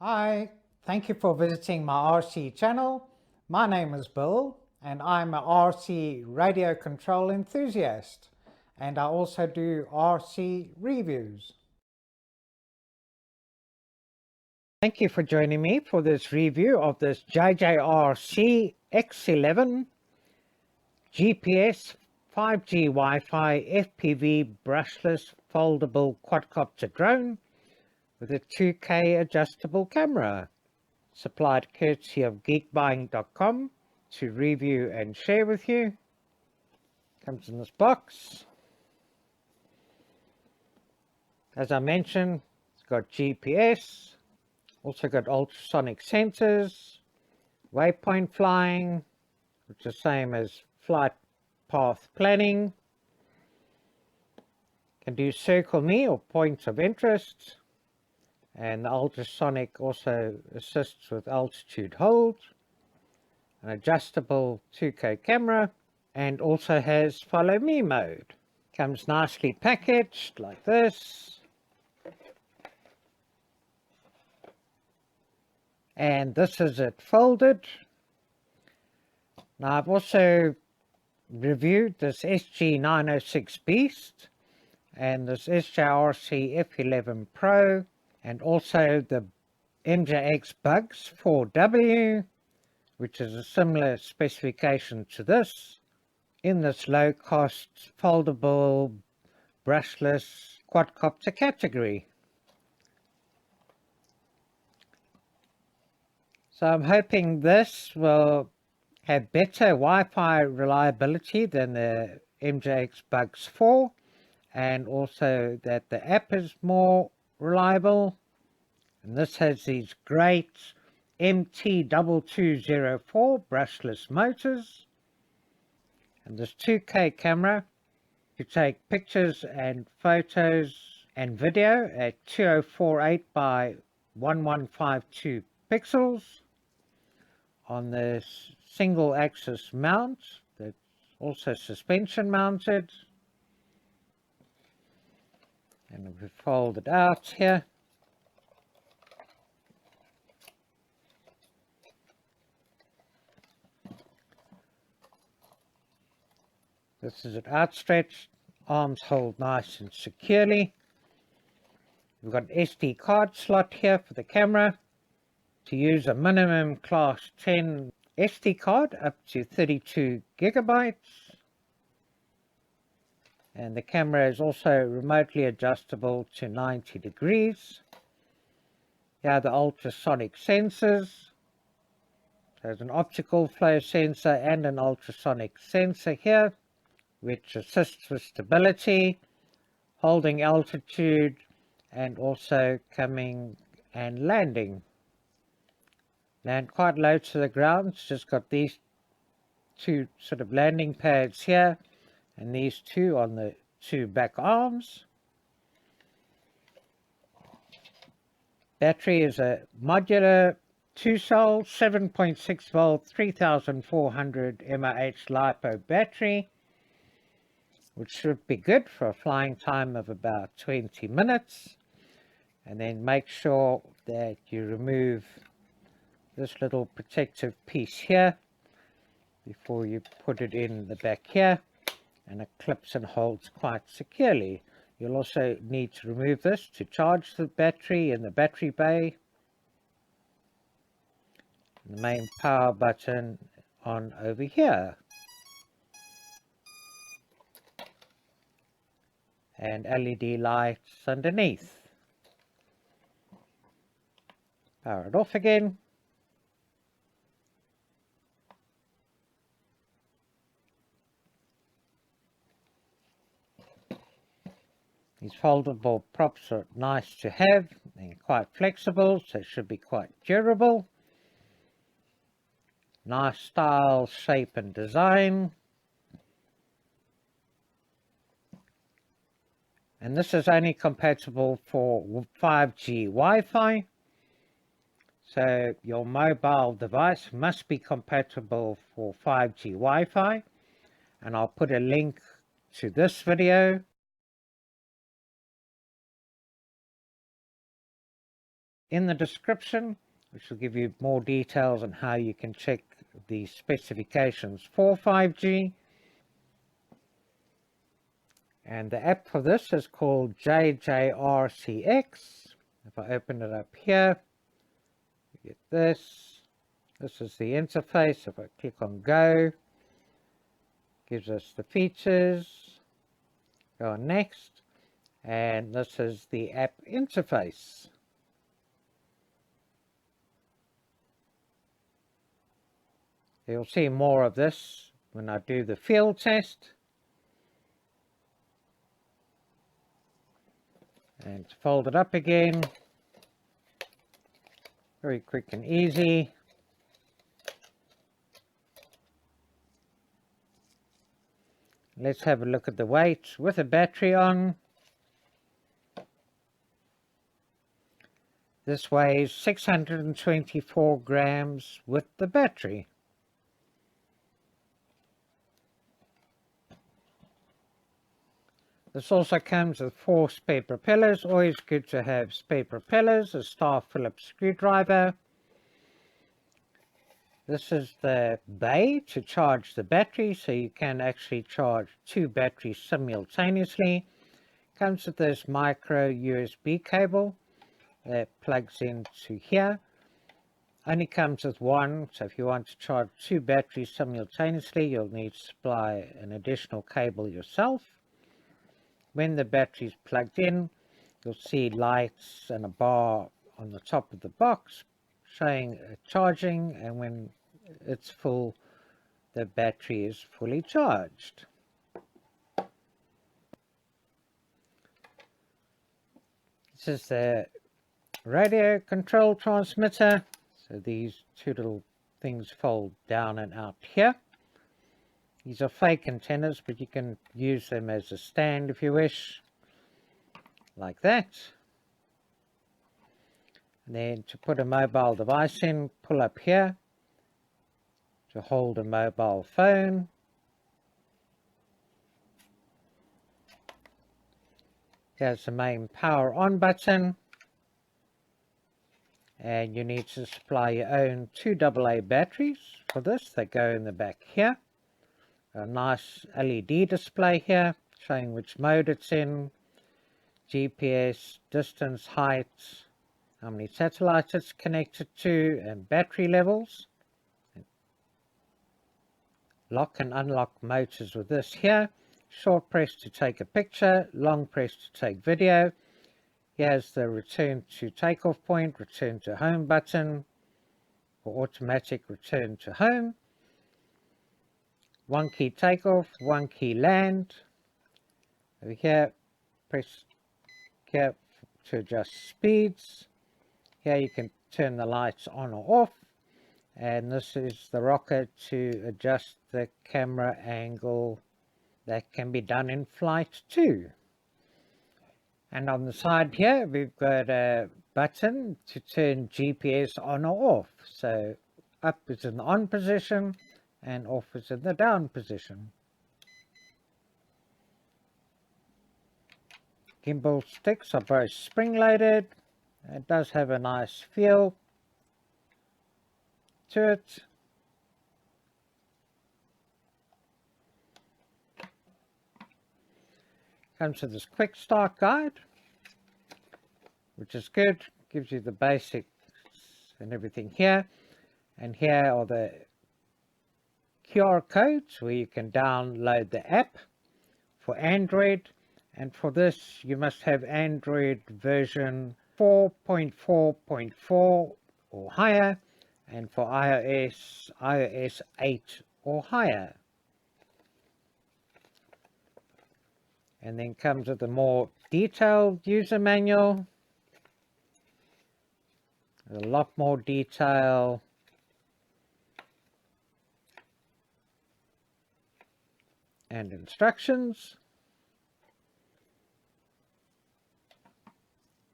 Hi, thank you for visiting my RC channel. My name is Bill and I'm an RC radio control enthusiast, and I also do RC reviews. Thank you for joining me for this review of this JJRC X11 GPS 5G Wi-Fi FPV brushless foldable quadcopter drone with a 2K adjustable camera, supplied courtesy of Geekbuying.com to review and share with you. Comes in this box. As I mentioned, it's got GPS, also got ultrasonic sensors, waypoint flying, which is the same as flight path planning, can do circle me or points of interest, and the ultrasonic also assists with altitude hold, an adjustable 2K camera, and also has follow me mode. Comes nicely packaged like this, and this is it folded. Now I've also reviewed this SG906 Beast and this JJRC X11 Pro, and also the MJX Bugs 4W, which is a similar specification to this, in this low cost foldable brushless quadcopter category. So I'm hoping this will have better Wi-Fi reliability than the MJX Bugs 4, and also that the app is more reliable. And this has these great MT2204 brushless motors, and this 2K camera to take pictures and photos and video at 2048 by 1152 pixels on this single axis mount that's also suspension mounted. And if we fold it out here, this is it outstretched, arms hold nice and securely. We've got an SD card slot here for the camera to use a minimum class 10 SD card up to 32 gigabytes. And the camera is also remotely adjustable to 90 degrees. Here are the ultrasonic sensors. There's an optical flow sensor and an ultrasonic sensor here, which assists with stability, holding altitude, and also coming and landing. Land quite low to the ground. It's just got these two sort of landing pads here, and these two on the two back arms. Battery is a modular 2-cell 7.6 volt 3400 mAh LiPo battery, which should be good for a flying time of about 20 minutes. And then make sure that you remove this little protective piece here before you put it in the back here, and it clips and holds quite securely. You'll also need to remove this to charge the battery in the battery bay. The main power button on over here, and LED lights underneath. Power it off again. These foldable props are nice to have and quite flexible, so it should be quite durable. Nice style, shape and design. And this is only compatible for 5G Wi-Fi. So your mobile device must be compatible for 5G Wi-Fi. And I'll put a link to this video in the description, which will give you more details on how you can check the specifications for 5G. And the app for this is called JJRC X. If I open it up here, you get this. This is the interface. If I click on Go, gives us the features. Go on Next. And this is the app interface. You'll see more of this when I do the field test. And fold it up again. Very quick and easy. Let's have a look at the weight with a battery on. This weighs 624 grams with the battery. This also comes with 4 spare propellers. Always good to have spare propellers, a star Phillips screwdriver. This is the bay to charge the battery, so you can actually charge 2 batteries simultaneously. Comes with this micro USB cable that plugs into here. Only comes with one, so if you want to charge 2 batteries simultaneously, you'll need to supply an additional cable yourself. When the battery is plugged in, you'll see lights and a bar on the top of the box showing charging, and when it's full, the battery is fully charged. This is the radio control transmitter. So these 2 little things fold down and out here. These are fake antennas, but you can use them as a stand if you wish, like that. And then to put a mobile device in, pull up here to hold a mobile phone. Here's the main power on button. And you need to supply your own 2 AA batteries for this. They go in the back here. A nice LED display here showing which mode it's in, GPS, distance, height, how many satellites it's connected to, and battery levels. Lock and unlock motors with this here. Short press to take a picture, long press to take video. Here's the return to takeoff point, return to home button for automatic return to home. 1 key takeoff, 1 key land. Over here, press here to adjust speeds. Here you can turn the lights on or off. And this is the rocker to adjust the camera angle. That can be done in flight too. And on the side here, we've got a button to turn GPS on or off. So up is in the on position, and off is in the down position. Gimbal sticks are both spring-loaded. It does have a nice feel to it. Comes with this quick start guide, which is good. Gives you the basics and everything here. And here are the QR codes where you can download the app for Android, and for this you must have Android version 4.4.4 or higher, and for iOS 8 or higher. And then comes with a more detailed user manual, a lot more detail. And instructions.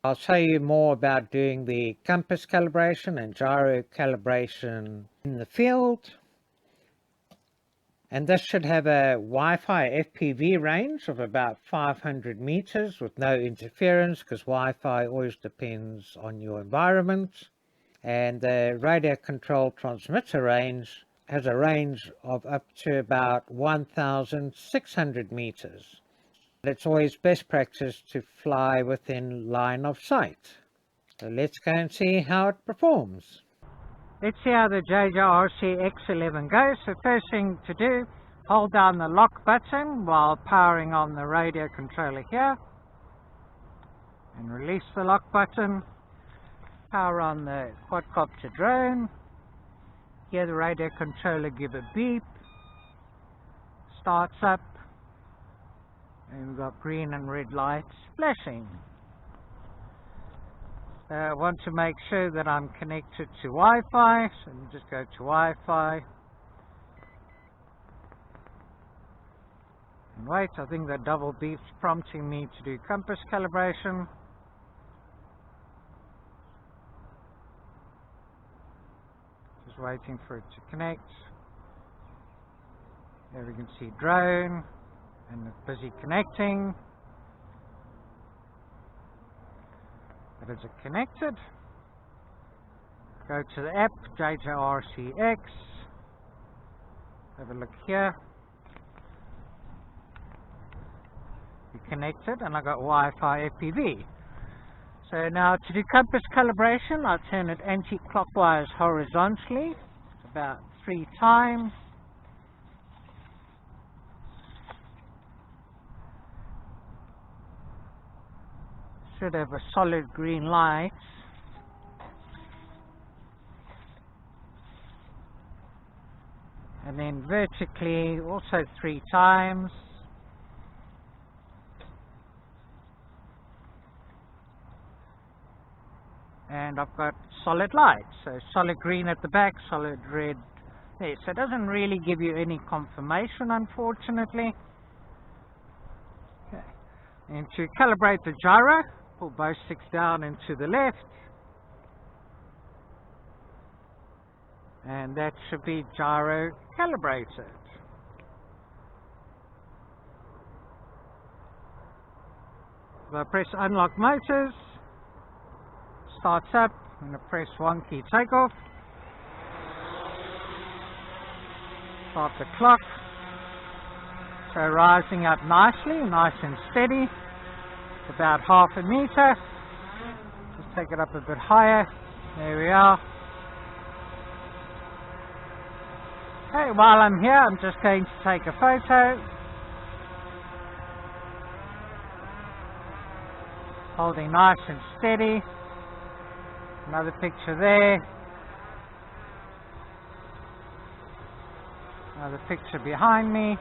I'll show you more about doing the compass calibration and gyro calibration in the field. And this should have a Wi-Fi FPV range of about 500 meters with no interference, because Wi-Fi always depends on your environment. And the radio control transmitter range has a range of up to about 1,600 meters. It's always best practice to fly within line of sight. So let's go and see how it performs. Let's see how the JJRC X11 goes. So first thing to do, hold down the lock button while powering on the radio controller here. And release the lock button. Power on the quadcopter drone. Hear the radio controller give a beep. Starts up. And we've got green and red lights flashing. I want to make sure that I'm connected to Wi-Fi, so let me just go to Wi-Fi. And wait, I think that double beep's prompting me to do compass calibration. Just waiting for it to connect. There we can see drone, and it's busy connecting. But is it connected? Go to the app, JJRC X. Have a look here. Be connected, and I got Wi-Fi FPV. So now to do compass calibration, I'll turn it anti-clockwise horizontally about 3 times. Should have a solid green light. And then vertically also 3 times. And I've got solid light, so solid green at the back, solid red there. So it doesn't really give you any confirmation, unfortunately. Okay. And to calibrate the gyro, pull both sticks down and to the left. And that should be gyro calibrated. If I press unlock motors, starts up, I'm going to press 1 key takeoff. Start the clock. So rising up nicely, nice and steady. About half a meter. Just take it up a bit higher. There we are. Okay, while I'm here, I'm just going to take a photo. Holding nice and steady. Another picture there. Another picture behind me.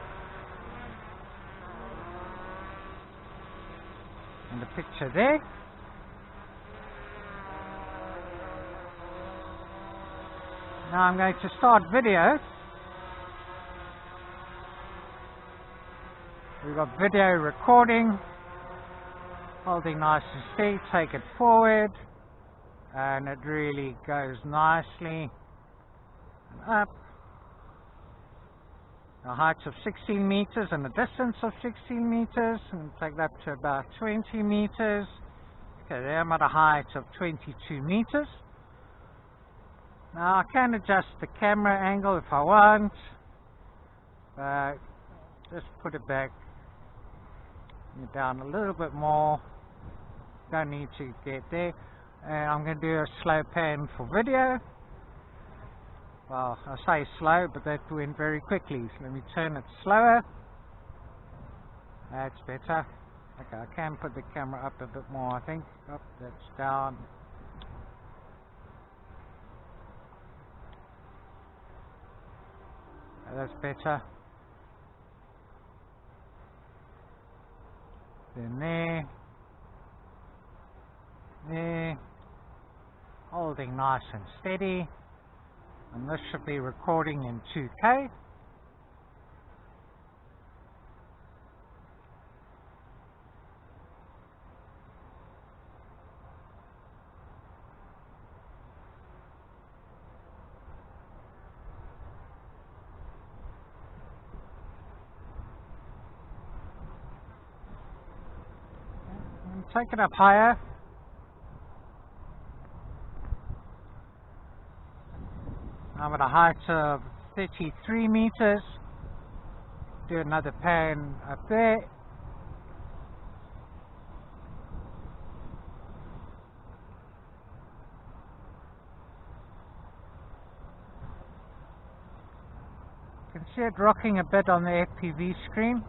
And the picture there. Now I'm going to start video. We've got video recording. Holding nice and steady, take it forward. And it really goes nicely and up. A height of 16 meters and a distance of 16 meters, and take that to about 20 meters. Okay, there I'm at a height of 22 meters. Now I can adjust the camera angle if I want, but just put it back down a little bit more. Don't need to get there. And I'm going to do a slow pan for video. Well, I say slow, but that went very quickly. So let me turn it slower. That's better. Okay, I can put the camera up a bit more, I think. Up, that's down. That's better. Then there. There. Holding nice and steady. And this should be recording in 2K. take it up higher. I'm at a height of 33 meters. Do another pan up there. You can see it rocking a bit on the FPV screen.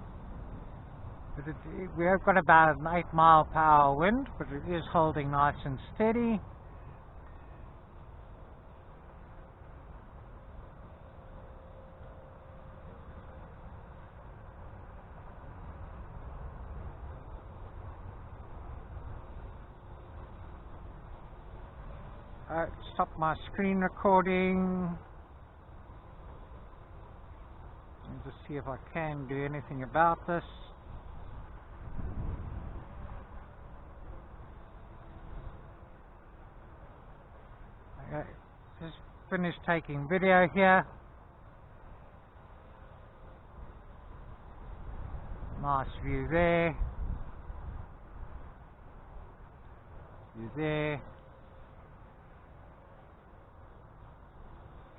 But we have got about an 8 mile per hour wind, but it is holding nice and steady. Stop my screen recording. Let me just see if I can do anything about this. Okay, just finished taking video here. Nice view there. View there.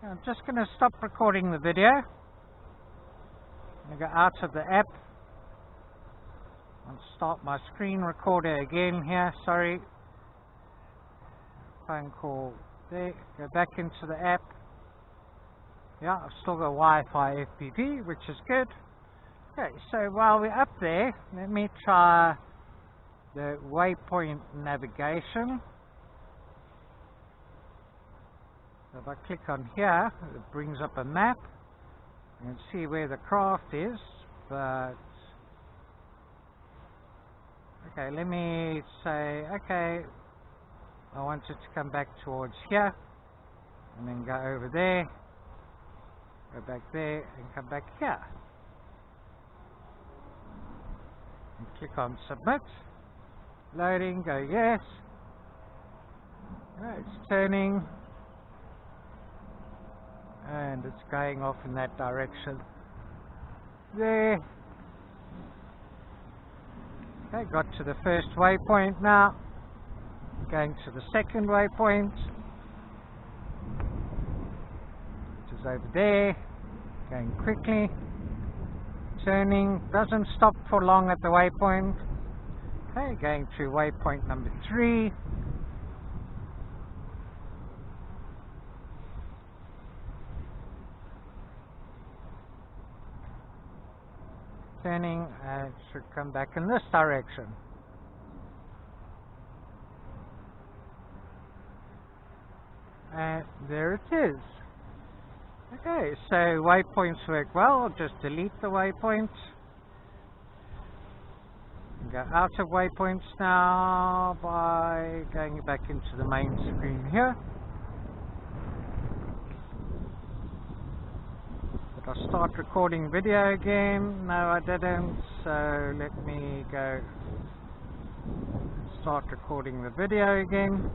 I'm just going to stop recording the video. I'm going to go out of the app and start my screen recorder again here. Sorry. Phone call there. Go back into the app. Yeah, I've still got Wi-Fi FPV, which is good. Okay, so while we're up there, let me try the Waypoint navigation. If I click on here, it brings up a map. You can see where the craft is, but okay, let me say, okay, I want it to come back towards here, and then go over there, go back there, and come back here. And click on submit, loading, go yes. Right, it's turning. And it's going off in that direction there. Okay, got to the first waypoint now. Going to the second waypoint, which is over there. Going quickly. Turning, doesn't stop for long at the waypoint. Okay, going to waypoint number 3. Turning, it should come back in this direction. And there it is. Okay, so waypoints work well. I'll just delete the waypoint. Go out of waypoints now by going back into the main screen here. I'll start recording video again. No, I didn't. So let me go start recording the video again.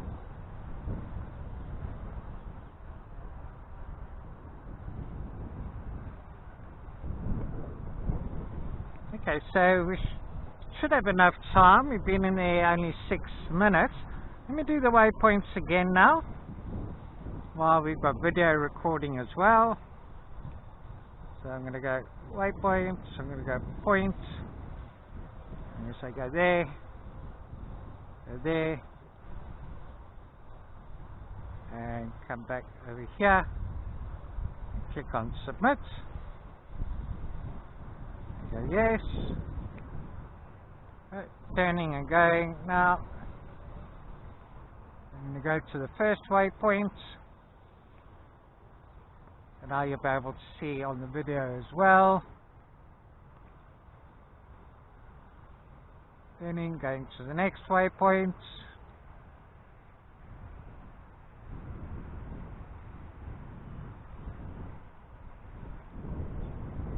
Okay, so we should have enough time. We've been in there only 6 minutes. Let me do the waypoints again now, while we've got video recording as well. So I'm going to go waypoint, I'm going to go point, I'm going to say go there, and come back over here, and click on submit, go yes, right, turning and going now. I'm going to go to the first waypoint. And now you'll be able to see on the video as well. Turning, going to the next waypoint.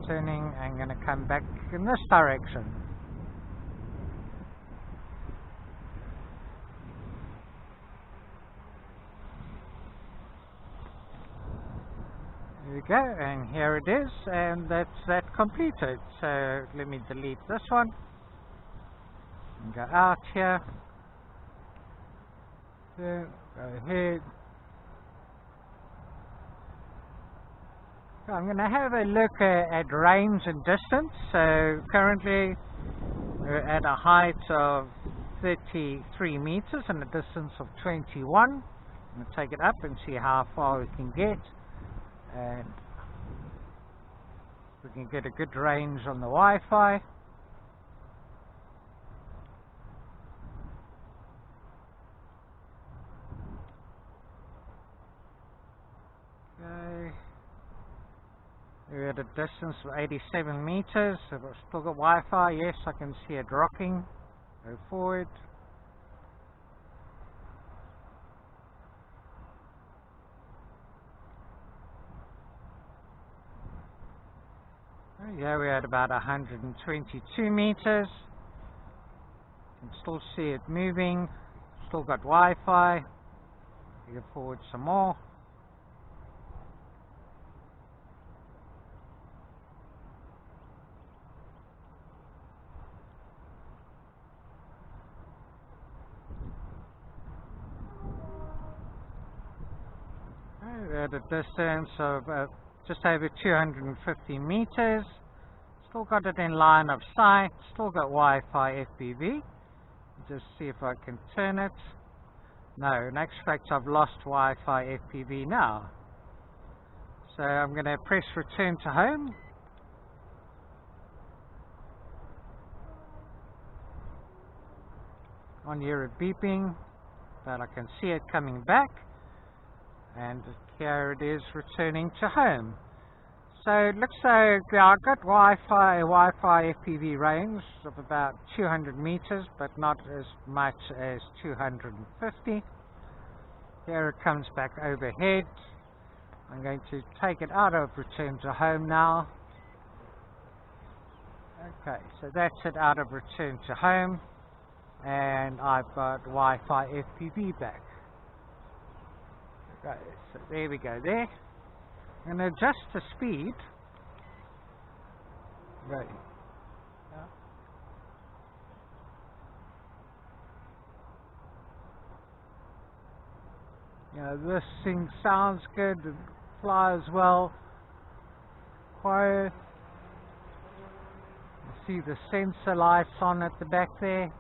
Turning and going to come back in this direction. There we go, and here it is, and that's that completed. So let me delete this one and go out here. Then go ahead. So I'm going to have a look at range and distance. So currently we're at a height of 33 meters and a distance of 21. I'm going to take it up and see how far we can get, and we can get a good range on the Wi-Fi. Okay. We're at a distance of 87 meters. Have I still got Wi-Fi? Yes, I can see it rocking. Go forward. Yeah, we're at about 122 meters. You can still see it moving. Still got Wi-Fi. Go forward some more. We're at a distance of just over 250 meters. Still got it in line of sight. Still got Wi-Fi FPV. Just see if I can turn it. No, in actual fact I've lost Wi-Fi FPV now. So I'm going to press return to home. On here it beeping, but I can see it coming back. And here it is returning to home. So it looks like I've got Wi-Fi FPV range of about 200 meters, but not as much as 250. Here it comes back overhead. I'm going to take it out of return to home now. Okay, so that's it out of return to home, and I've got Wi-Fi FPV back. Right, so there we go there. I'm going to adjust the speed. Right. Yeah, this thing sounds good, it flies well. Quiet. You see the sensor lights on at the back there.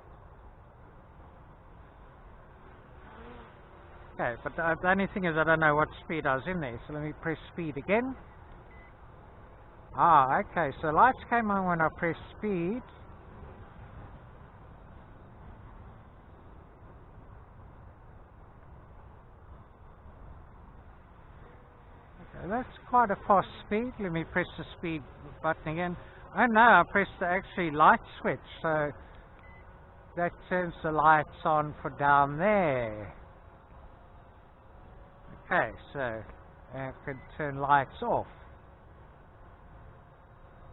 Okay, but the only thing is I don't know what speed I was in there, so let me press speed again. Ah, okay, so lights came on when I pressed speed. Okay, that's quite a fast speed. Let me press the speed button again. Oh no, I pressed the actually light switch, so that turns the lights on for down there. Okay, so I can turn lights off.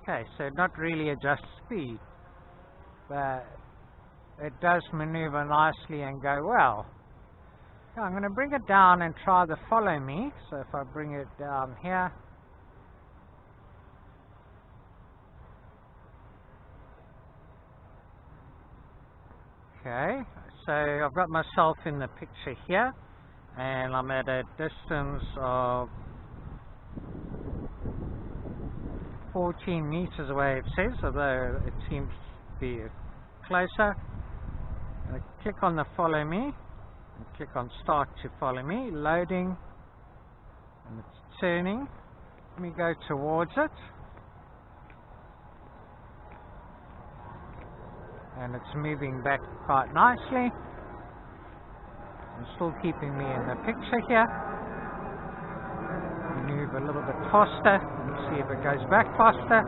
Okay, so not really adjust speed, but it does maneuver nicely and go well. Okay, I'm going to bring it down and try the follow me. So if I bring it down here, okay, so I've got myself in the picture here, and I'm at a distance of 14 meters away, it says, although it seems to be closer. I click on the follow me and click on start to follow me, loading, and it's turning. Let me go towards it, and it's moving back quite nicely. It's still keeping me in the picture here. Move a little bit faster and see if it goes back faster.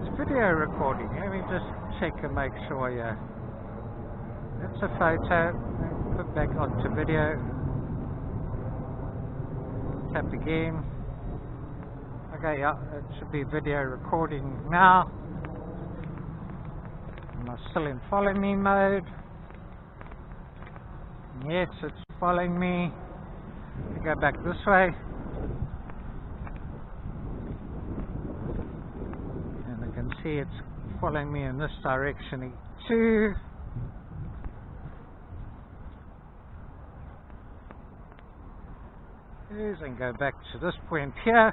It's video recording. Let me just check and make sure, yeah. That's a photo. Put back onto video. Tap again. Okay, yeah, it should be video recording now. I'm still in follow me mode. Yes, it's following me. Let me go back this way. And I can see it's following me in this direction too. Yes, and go back to this point here.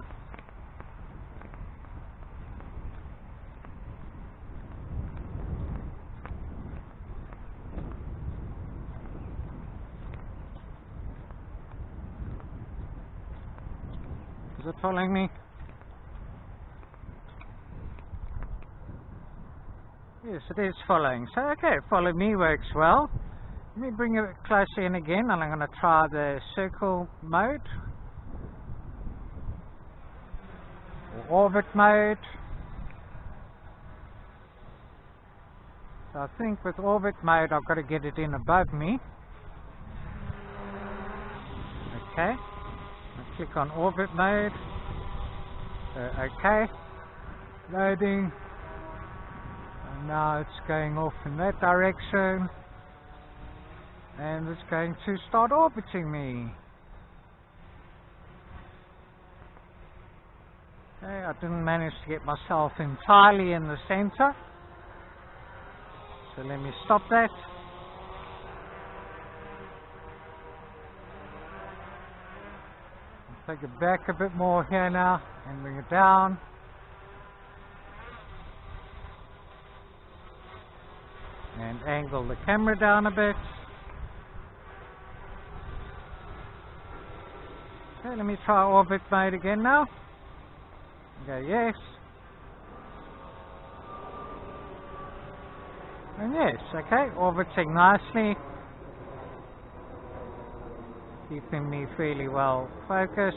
Is it following me? Yes, it is following. So, okay, follow me works well. Let me bring it closer in again, and I'm going to try the circle mode. Or orbit mode. So I think with orbit mode, I've got to get it in above me. Okay. I'll click on orbit mode. Okay. Loading. Now it's going off in that direction, and it's going to start orbiting me. Okay, I didn't manage to get myself entirely in the center, so let me stop that. Take it back a bit more here now and bring it down. And angle the camera down a bit. Okay, let me try orbit mode again now. Go yes. And yes, okay, orbiting nicely. Keeping me fairly well focused.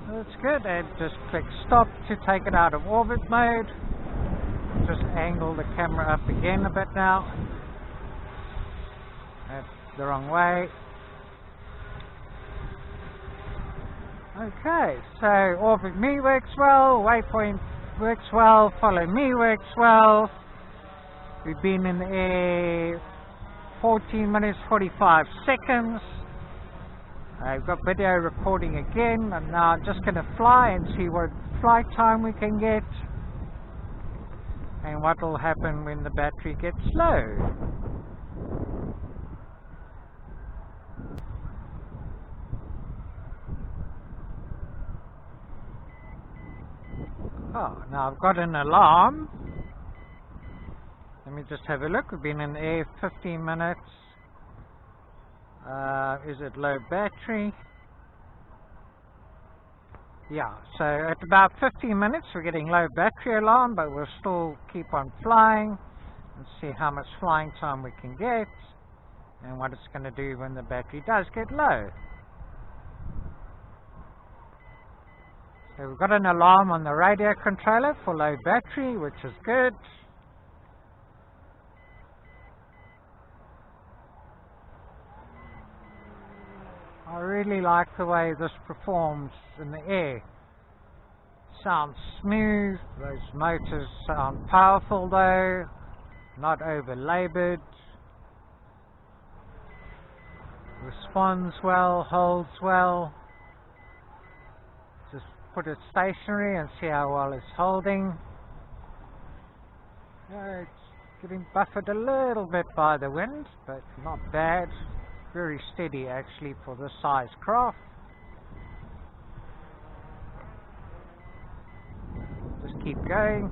That's good, and just click stop to take it out of orbit mode. Just angle the camera up again a bit now. That's the wrong way. Okay, so orbit me works well, waypoint works well, follow me works well. We've been in the air 14 minutes 45 seconds. I've got video recording again, and now I'm just going to fly and see what flight time we can get and what will happen when the battery gets low. Oh, now I've got an alarm. Let me just have a look. We've been in the air 15 minutes. Is it low battery? Yeah, so at about 15 minutes we're getting low battery alarm, but we'll still keep on flying and see how much flying time we can get and what it's going to do when the battery does get low. So we've got an alarm on the radio controller for low battery, which is good. I really like the way this performs in the air. Sounds smooth, those motors sound powerful though, not over labored. Responds well, holds well. Just put it stationary and see how well it's holding. It's getting buffeted a little bit by the wind, but not bad. Very steady actually for this size craft. Just keep going.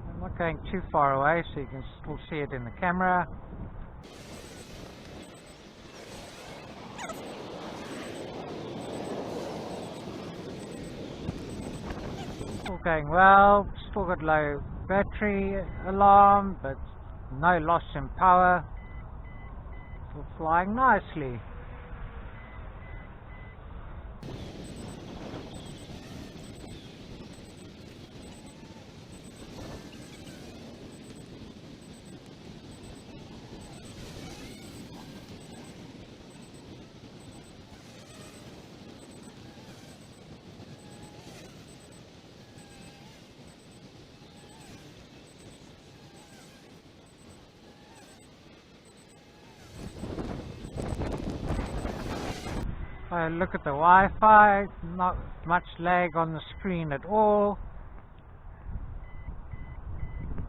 I'm not going too far away so you can still see it in the camera. Going well, still got low battery alarm, but no loss in power. Still flying nicely. Look at the Wi-Fi, not much lag on the screen at all.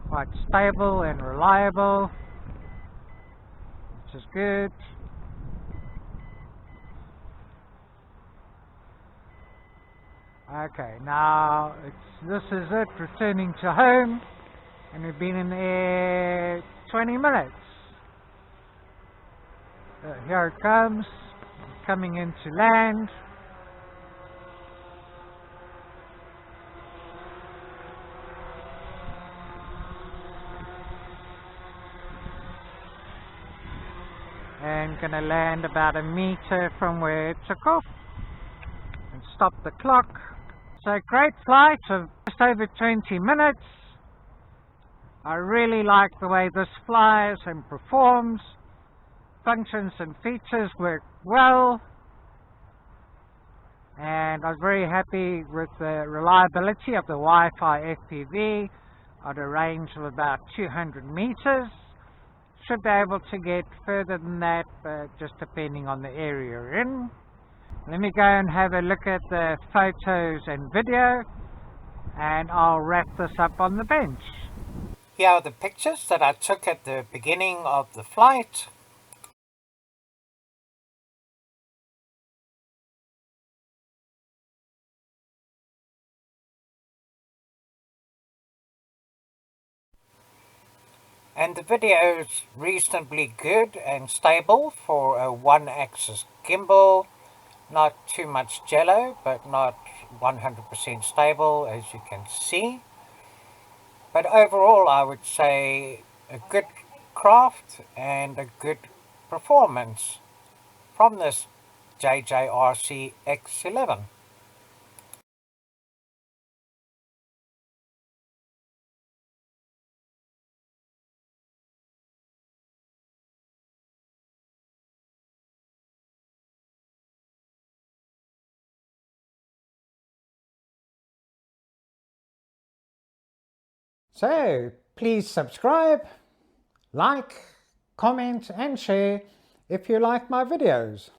Quite stable and reliable, which is good. Okay, now this is it, returning to home, and we've been in the air 20 minutes. Here it comes, coming into land. And gonna land about a meter from where it took off and stop the clock. So great flight of just over 20 minutes. I really like the way this flies and performs. Functions and features work well, and I was very happy with the reliability of the Wi-Fi FPV at a range of about 200 meters. Should be able to get further than that, but just depending on the area you're in. Let me go and have a look at the photos and video, and I'll wrap this up on the bench. Here are the pictures that I took at the beginning of the flight. And the video is reasonably good and stable for a one-axis gimbal. Not too much jello, but not 100% stable, as you can see. But overall, I would say a good craft and a good performance from this JJRC X11. So please subscribe, like, comment and share if you like my videos.